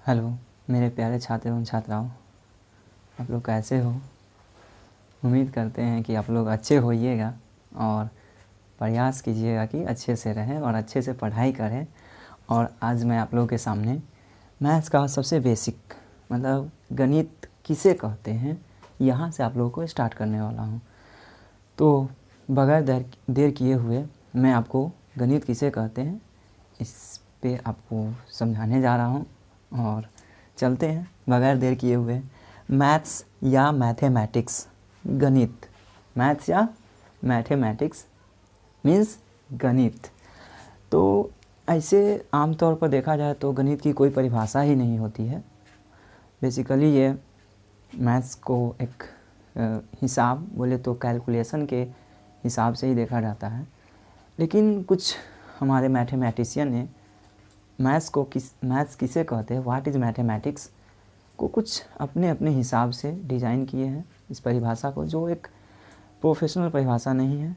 Hello मेरे प्यारे छात्र एवं छात्राओं, आप लोग कैसे हो। उम्मीद करते हैं कि आप लोग अच्छे होइएगा और प्रयास कीजिएगा कि अच्छे से रहें और अच्छे से पढ़ाई करें। और आज मैं आप लोगों के सामने मैथ्स का सबसे बेसिक मतलब गणित किसे कहते हैं यहाँ से आप लोगों को स्टार्ट करने वाला हूँ। तो बगैर देर किए हुए मैं आपको गणित किसे कहते हैं इस पे आपको समझाने जा रहा हूँ। और चलते हैं बगैर देर किए हुए। मैथ्स या मैथमेटिक्स, गणित, मैथ्स या मैथमेटिक्स मीन्स गणित। तो ऐसे आमतौर पर देखा जाए तो गणित की कोई परिभाषा ही नहीं होती है। बेसिकली ये मैथ्स को एक हिसाब बोले तो कैलकुलेशन के हिसाब से ही देखा जाता है। लेकिन कुछ हमारे मैथमेटिशियन ने मैथ्स किसे कहते हैं, व्हाट इज़ मैथमेटिक्स को कुछ अपने अपने हिसाब से डिज़ाइन किए हैं इस परिभाषा को, जो एक प्रोफेशनल परिभाषा नहीं है।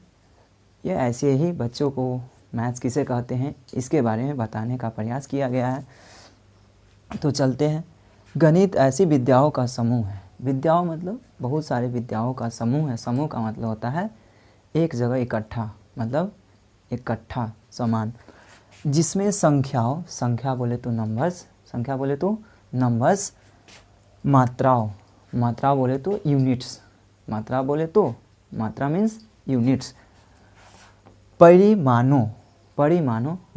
ये ऐसे ही बच्चों को मैथ्स किसे कहते हैं इसके बारे में बताने का प्रयास किया गया है। तो चलते हैं। गणित ऐसी विद्याओं का समूह है। विद्याओं मतलब बहुत सारे विद्याओं का समूह है। समूह का मतलब होता है एक जगह इकट्ठा, मतलब इकट्ठा समान, जिसमें संख्या बोले तो नंबर्स, मात्रा बोले तो यूनिट्स, मात्रा मीन्स यूनिट्स, परिमाणों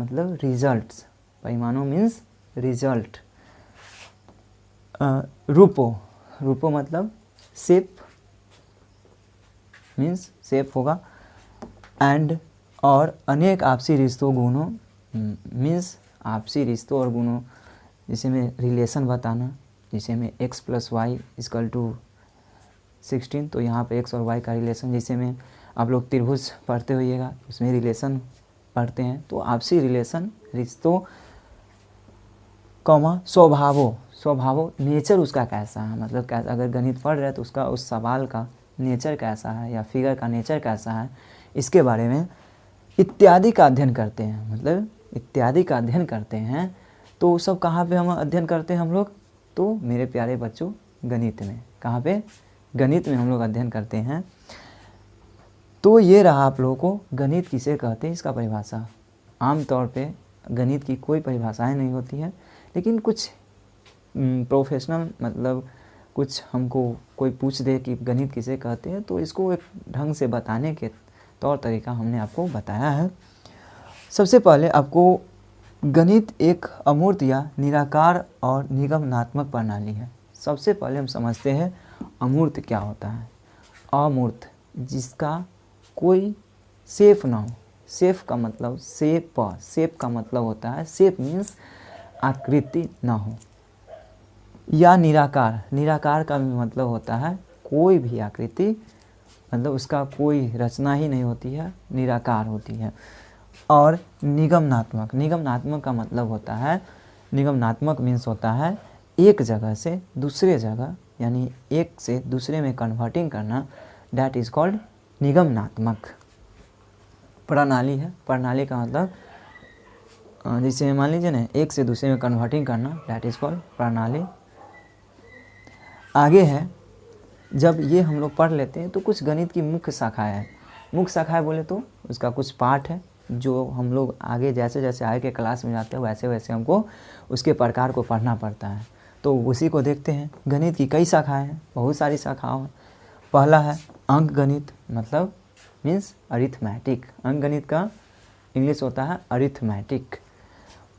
मतलब रिजल्ट्स, परिमाणों मीन्स रिजल्ट, रूपों मतलब शेप मीन्स शेप होगा, एंड और अनेक आपसी रिश्तों गुणों मीन्स आपसी रिश्तों और गुणों, जिसे में रिलेशन बताना, जिसे में x + y = 16। तो यहाँ पे x और y का रिलेशन, जिसे में आप लोग त्रिभुज पढ़ते होइएगा उसमें रिलेशन पढ़ते हैं। तो आपसी रिलेशन, रिश्तों, स्वभावों नेचर उसका कैसा है, मतलब कैसा, अगर गणित पढ़ रहे हैं तो उसका उस सवाल का नेचर कैसा है या फिगर का नेचर कैसा है, इसके बारे में इत्यादि का अध्ययन करते हैं। मतलब इत्यादि का अध्ययन करते हैं। तो सब कहाँ पे हम अध्ययन करते हैं हम लोग? तो मेरे प्यारे बच्चों गणित में। कहाँ पे? गणित में हम लोग अध्ययन करते हैं। तो ये रहा आप लोगों को गणित किसे कहते हैं इसका परिभाषा। आमतौर पे गणित की कोई परिभाषाएं नहीं होती है, लेकिन कुछ प्रोफेशनल मतलब कुछ हमको कोई पूछ दे कि गणित किसे कहते हैं, तो इसको एक ढंग से बताने के तौर तरीका हमने आपको बताया है। सबसे पहले आपको गणित एक अमूर्त या निराकार और निगमनात्मक प्रणाली है। सबसे पहले हम समझते हैं अमूर्त क्या होता है। अमूर्त जिसका कोई शेप ना हो। शेप का मतलब होता है, शेप मीन्स आकृति ना हो। या निराकार का भी मतलब होता है कोई भी आकृति, मतलब उसका कोई रचना ही नहीं होती है, निराकार होती है। और निगमनात्मक का मतलब होता है, निगमनात्मक मीन्स होता है एक जगह से दूसरे जगह, यानी एक से दूसरे में कन्वर्टिंग करना, डैट इज़ कॉल्ड निगमनात्मक। प्रणाली है, प्रणाली का मतलब जैसे मान लीजिए ना एक से दूसरे में कन्वर्टिंग करना, डैट इज़ कॉल्ड प्रणाली। आगे है, जब ये हम लोग पढ़ लेते हैं तो कुछ गणित की मुख्य शाखाएँ हैं। मुख्य शाखाएँ बोले तो उसका कुछ पार्ट है जो हम लोग आगे जैसे जैसे आगे के क्लास में जाते हैं वैसे वैसे हमको उसके प्रकार को पढ़ना पड़ता है। तो उसी को देखते हैं। गणित की कई शाखाएँ हैं, बहुत सारी शाखाओं हैं। पहला है अंक गणित, मतलब मीन्स अरिथमेटिक। अंक गणित का इंग्लिश होता है अरिथमेटिक।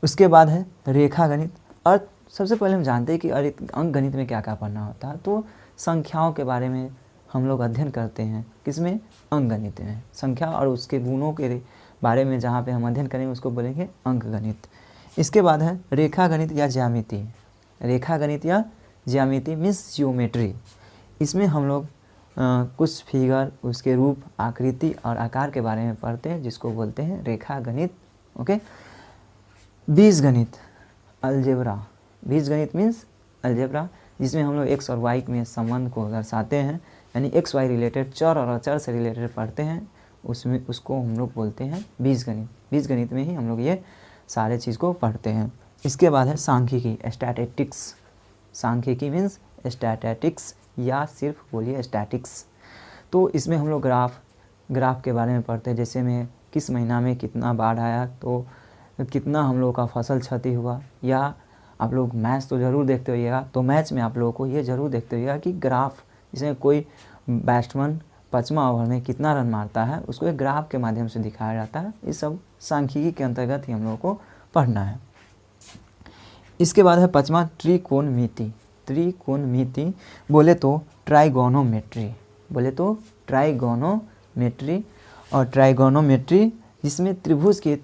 उसके बाद है रेखा गणित। और सबसे पहले हम जानते हैं कि अंक गणित में क्या क्या पढ़ना होता है। तो संख्याओं के बारे में हम लोग अध्ययन करते हैं, किसमें? अंक गणित में। संख्या और उसके गुणों के बारे में जहाँ पे हम अध्ययन करेंगे उसको बोलेंगे अंक गणित। इसके बाद है रेखा गणित या ज्यामिति। रेखा गणित या ज्यामिति मीन्स जियोमेट्री। इसमें हम लोग कुछ फिगर, उसके रूप, आकृति और आकार के बारे में पढ़ते हैं, जिसको बोलते हैं रेखा गणित। ओके। बीजगणित, अलजेब्रा। बीजगणित मीन्स अलजेब्रा, जिसमें हम लोग एक्स और वाई में संबंध को दर्शाते हैं, यानी एक्स वाई रिलेटेड, चर और अचर से रिलेटेड पढ़ते हैं, उसको हम लोग बोलते हैं बीजगणित। बीजगणित में ही हम लोग ये सारे चीज़ को पढ़ते हैं। इसके बाद है सांख्यिकी, स्टैटिस्टिक्स। सांख्यिकी मीन्स स्टैटिस्टिक्स या सिर्फ बोलिए स्टैटिक्स। तो इसमें हम लोग ग्राफ के बारे में पढ़ते हैं, जैसे में किस महीना में कितना बाढ़ आया, तो कितना हम लोग का फसल क्षति हुआ। या आप लोग मैच तो ज़रूर देखते होइएगा, तो मैच में आप लोगों को ये ज़रूर देखते होइएगा कि ग्राफ, जिसमें कोई बैट्समैन 5वां ओवर में कितना रन मारता है, उसको एक ग्राफ के माध्यम से दिखाया जाता है। ये सब सांख्यिकी के अंतर्गत ही हम लोगों को पढ़ना है। इसके बाद है 5वां त्रिकोणमिति। त्रिकोणमिति बोले तो ट्राइगोनोमेट्री, बोले तो ट्राइगोनोमेट्री। और ट्राइगोनोमेट्री जिसमें त्रिभुज के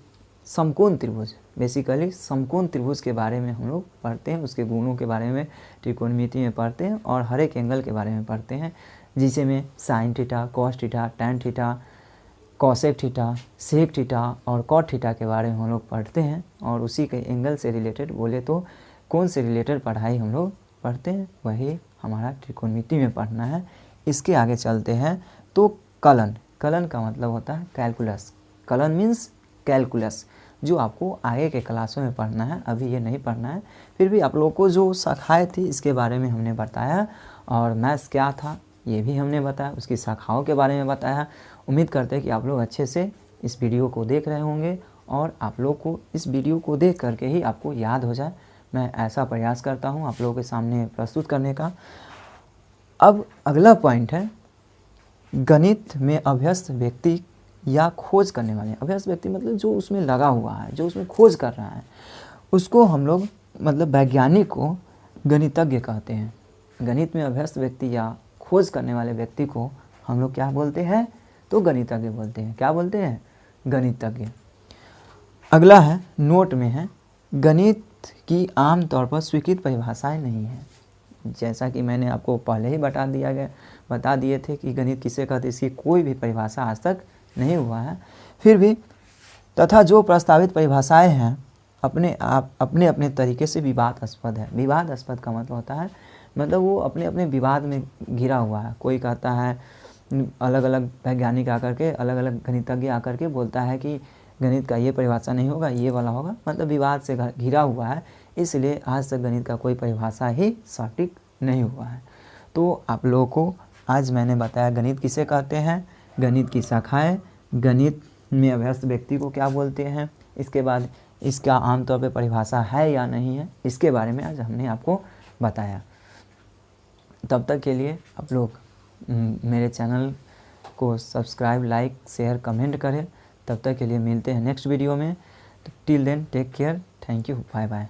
समकोण त्रिभुज, बेसिकली समकोण त्रिभुज के बारे में हम लोग पढ़ते हैं, उसके गुणों के बारे में त्रिकोणमिति में पढ़ते हैं और हर एक एंगल के बारे में पढ़ते हैं, जिसे में sine theta, cos theta, tan theta, cosec theta, sec theta और कॉट थीटा के बारे में हम लोग पढ़ते हैं। और उसी के एंगल से रिलेटेड बोले तो कौन से रिलेटेड पढ़ाई हम लोग पढ़ते हैं, वही हमारा त्रिकोणमिति में पढ़ना है। इसके आगे चलते हैं तो कलन। कलन का मतलब होता है कैलकुलस। कलन मीन्स कैलकुलस, जो आपको आगे के क्लासों में पढ़ना है, अभी ये नहीं पढ़ना है। फिर भी आप लोगों को जो शाखाएँ थी इसके बारे में हमने बताया, और मैथ्स क्या था ये भी हमने बताया, उसकी शाखाओं के बारे में बताया। उम्मीद करते हैं कि आप लोग अच्छे से इस वीडियो को देख रहे होंगे और आप लोग को इस वीडियो को देख करके ही आपको याद हो जाए। मैं ऐसा प्रयास करता हूँ आप लोगों के सामने प्रस्तुत करने का। अब अगला पॉइंट है गणित में अभ्यस्त व्यक्ति या खोज करने वाले। अभ्यस्त व्यक्ति मतलब जो उसमें लगा हुआ है, जो उसमें खोज कर रहा है, उसको हम लोग मतलब वैज्ञानिक को गणितज्ञ कहते हैं। गणित में अभ्यस्त व्यक्ति या खोज करने वाले व्यक्ति को हम लोग क्या बोलते हैं, तो गणितज्ञ बोलते हैं। क्या बोलते हैं, गणितज्ञ। अगला है नोट में है गणित की आमतौर पर स्वीकृत परिभाषाएं नहीं हैं। जैसा कि मैंने आपको पहले ही बता दिए थे कि गणित किसे कहते हैं, इसकी कोई भी परिभाषा आज तक नहीं हुआ है। फिर भी तथा जो प्रस्तावित परिभाषाएं हैं अपने अपने तरीके से विवादास्पद है। विवादास्पद का मतलब होता है मतलब वो अपने अपने विवाद में घिरा हुआ है। कोई कहता है, अलग अलग वैज्ञानिक आकर के, अलग अलग गणितज्ञ आकर के बोलता है कि गणित का ये परिभाषा नहीं होगा, ये वाला होगा, मतलब विवाद से घिरा हुआ है। इसलिए आज तक गणित का कोई परिभाषा ही सटीक नहीं हुआ है। तो आप लोगों को आज मैंने बताया गणित किसे कहते हैं, गणित की शाखाएं, गणित में अभ्यस्त व्यक्ति को क्या बोलते हैं, इसके बाद इसका आमतौर पर परिभाषा है या नहीं है, इसके बारे में आज हमने आपको बताया। तब तक के लिए आप लोग मेरे चैनल को सब्सक्राइब, लाइक, शेयर, कमेंट करें। तब तक के लिए मिलते हैं नेक्स्ट वीडियो में। तो till then take care, thank you, bye bye.